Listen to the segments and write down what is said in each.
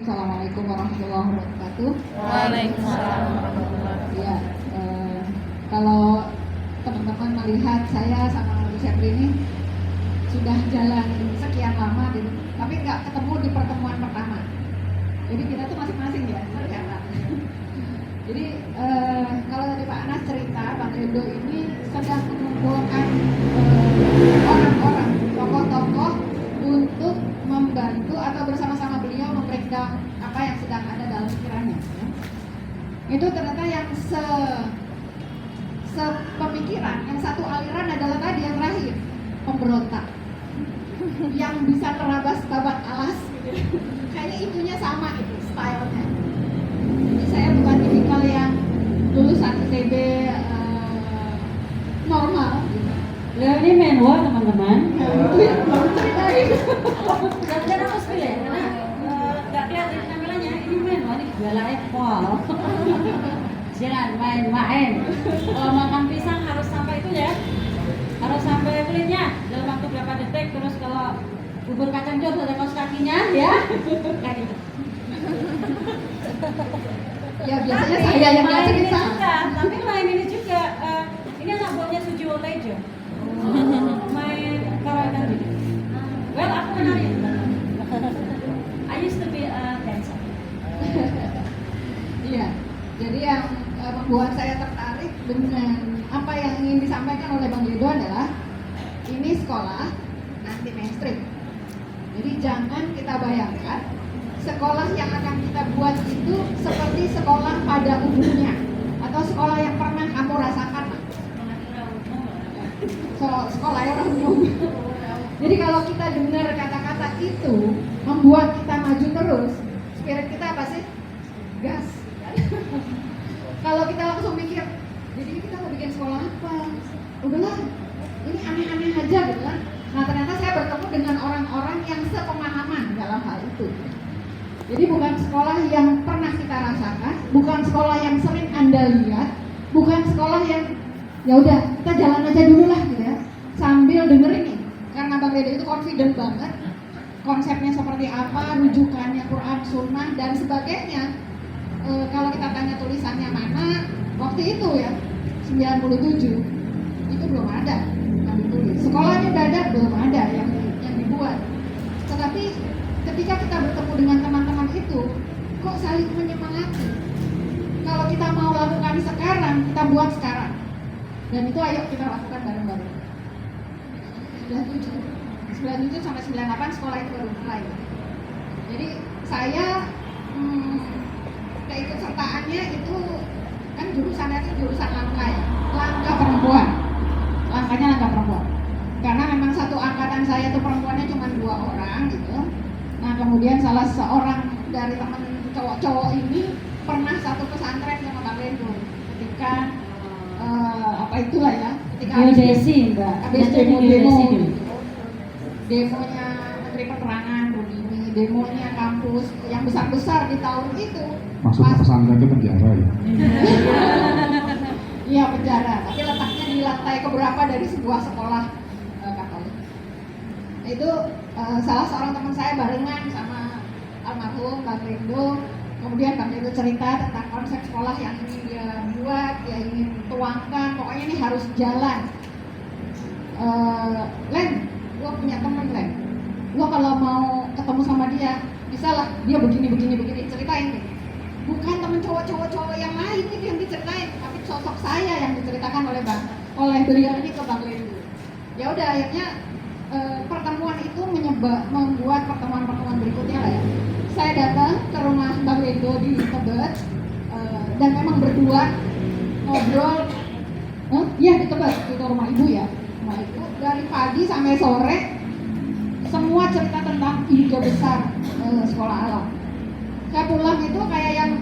Assalamualaikum warahmatullahi wabarakatuh. Waalaikumsalam warahmatullahi wabarakatuh. Ya, kalau teman-teman melihat saya sama Bu Sepri ini sudah jalan sekian lama gitu, tapi nggak ketemu di pertemuan pertama. Jadi kita tuh masing-masing ya ternyata. Jadi kalau tadi Pak Anas cerita, Bang Endo ini sedang mengumpulkan orang-orang, tokoh-tokoh untuk membantu atau bersama-sama beliau membreakdown apa yang sedang ada dalam pikirannya. Ya. Itu ternyata yang sepemikiran, yang satu aliran adalah tadi yang terakhir, pemberontak yang bisa terabas babak alas. Kayaknya itunya sama itu stylenya. Jadi saya bukan tipikal yang lulusan ITB normal. Beliau ini menwa teman-teman. Itu yang baru ceritain. Dan aku pilih karena nggak kelihatan tampilannya. Ini menwa ini galaknya pol. Jangan main-main. Kalau makan pisang harus sampai itu ya. Harus sampai kulitnya dalam waktu berapa detik. Terus kalau bubur kacang hijau ada kaos kakinya ya. Kayak gitu. Ya biasanya saya yang nggak cerita. Tapi main ini juga. Ini anak buahnya Sujiwo Tejo. Main karaoke gitu. Well, aku menari. I used to be a dancer. Iya. Jadi yang membuat saya tertarik dengan apa yang ingin disampaikan oleh Bang Lido adalah ini sekolah anti mainstream. Jadi jangan kita bayangkan sekolah yang akan kita buat itu seperti sekolah pada umumnya atau sekolah yang pernah kamu rasakan. Sekolah orang umum. Jadi kalau kita dengar kata-kata itu membuat kita maju terus, spirit kita apa sih? Gas. Kalau kita langsung mikir, jadi kita mau bikin sekolah apa? Udahlah, ini aneh-aneh aja gitu kan. Nah ternyata saya bertemu dengan orang-orang yang sepemahaman dalam hal itu. Jadi bukan sekolah yang pernah kita rasakan, bukan sekolah yang sering Anda lihat, bukan sekolah yang ya udah kita jalan aja dulu lah gitu ya, sambil dengerin nih. Karena Bang Reda itu confident banget, konsepnya seperti apa, rujukannya Quran, Sunnah dan sebagainya. Kalau kita tanya tulisannya mana, waktu itu ya 97 itu belum ada yang ditulis. Sekolahnya udah ada, belum ada yang dibuat. Tetapi ketika kita bertemu dengan teman-teman itu, kok saling menyemangati. Kalau kita mau lakukan sekarang, kita buat sekarang. Dan itu ayo kita lakukan bareng-bareng. 97 sampai 98 sekolah itu baru mulai. Jadi saya keikutsertaannya itu kan jurusannya itu jurusan langka ya, langka perempuan. Langkahnya langka perempuan. Karena memang satu angkatan saya itu perempuannya cuma 2 orang gitu. Nah kemudian salah seorang dari teman cowok-cowok ini pernah satu pesantren sama Bang Rendo ketika apa itulah ya, ketika habis demonya Menteri Penerangan Rudini, demonya kampus yang besar-besar di tahun itu. Maksudnya pesantren itu penjara ya? Iya penjara, tapi letaknya di lantai keberapa dari sebuah sekolah Katolik. Nah, itu salah seorang teman saya barengan sama almarhum Bang Rendo. Kemudian Bang Rendo cerita tentang konsep sekolah yang ingin dia buat, dia ingin tuangkan, pokoknya ini harus jalan. Len, gua punya temen Len, gua kalau mau ketemu sama dia, bisa lah dia begini ceritain nih. Bukan temen cowok-cowok yang lain itu yang diceritain, tapi sosok saya yang diceritakan oleh beliau ini ke Bang Rendo. Ya udah akhirnya pertemuan itu membuat pertemuan berikutnya lah ya. Saya datang ke rumah Bang Rendo di Tebet dan memang berdua ngobrol. Iya di Tebet, itu rumah ibu ya. Rumah ibu dari pagi sampai sore semua cerita tentang ide besar sekolah alam. Saya pulang itu kayak yang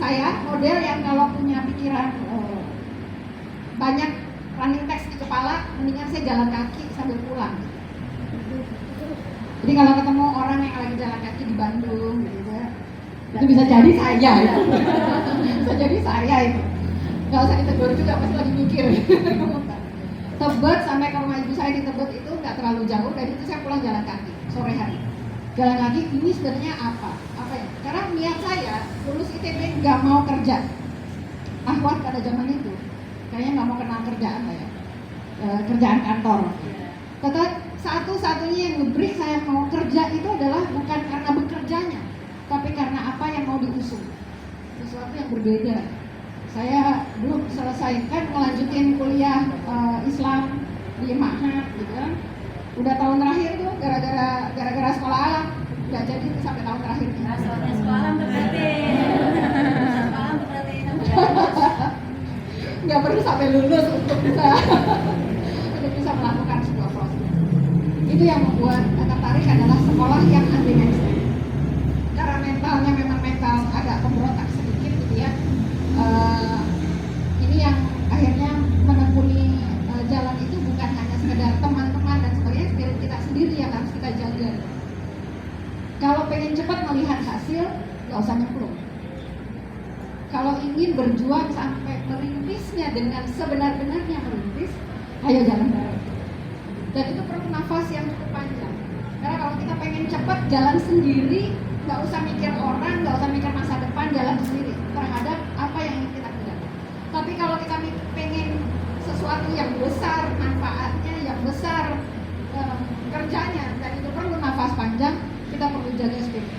saya model yang kalau punya pikiran banyak running text di kepala, mendingan saya jalan kaki sambil pulang. Jadi kalau ketemu orang yang lagi jalan kaki di Bandung gitu ya, itu bisa jadi saya itu. Bisa jadi saya itu. Gak usah ditegur juga, pasti lagi mikir. Tebet sampai ke rumah ibu saya di Tebet itu nggak terlalu jauh, dan itu saya pulang jalan kaki sore hari. Sekali lagi, ini sebenarnya apa ya? Karena niat saya lulus ITB nggak mau kerja. Ahwat pada zaman itu kayaknya nggak mau kenal kerjaan lah ya, kerjaan kantor. Tetapi satu-satunya yang nge-break saya mau kerja itu adalah bukan karena bekerjanya, tapi karena apa yang mau diusung, sesuatu yang berbeda. Saya belum selesaikan melanjutin kuliah Islam di Ma'had gitu kan. Udah tahun terakhir tuh gara-gara sekolah alam nggak jadi tuh sampai tahun terakhir. Nah, soalnya sekolah berarti. Sekolah berarti. Nggak perlu sampai lulus untuk bisa melakukan sebuah proses. Itu yang membuat tertarik adalah sekolah yang anti mainstream. Karena mentalnya memang mental agak pemberontak sedikit gitu ya. Ini yang akhirnya menekuni jalan itu bukan hanya sekedar teman-teman dan sebagainya, spirit kita sendiri yang harus kita jaga. Kalau pengen cepat melihat hasil, nggak usah nyemplung. Kalau ingin berjuang sampai merintisnya dengan sebenar-benarnya merintis, ayo jalan bareng. Dan itu perlu nafas yang cukup panjang. Karena kalau kita pengen cepat jalan sendiri, nggak usah mikir orang, nggak usah mikir masa depan, jalan sendiri terhadap apa yang ingin kita kerjakan. Tapi kalau kita pengen sesuatu yang besar, manfaatnya yang besar, kerjanya, dan itu perlu nafas panjang, kita perlu jaga spirit.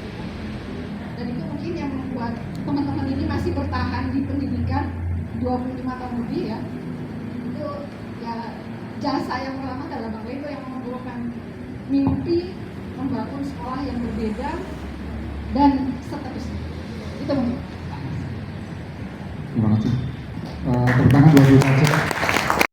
Dan itu mungkin yang membuat teman-teman ini masih bertahan di pendidikan 25 tahun lebih ya. Itu ya jasa yang pertama adalah Bang Wendo yang membuahkan mimpi membangun sekolah yang berbeda dan seterusnya. Itu mungkin. Terima kasih. Tepuk tangan buat Bu Caca.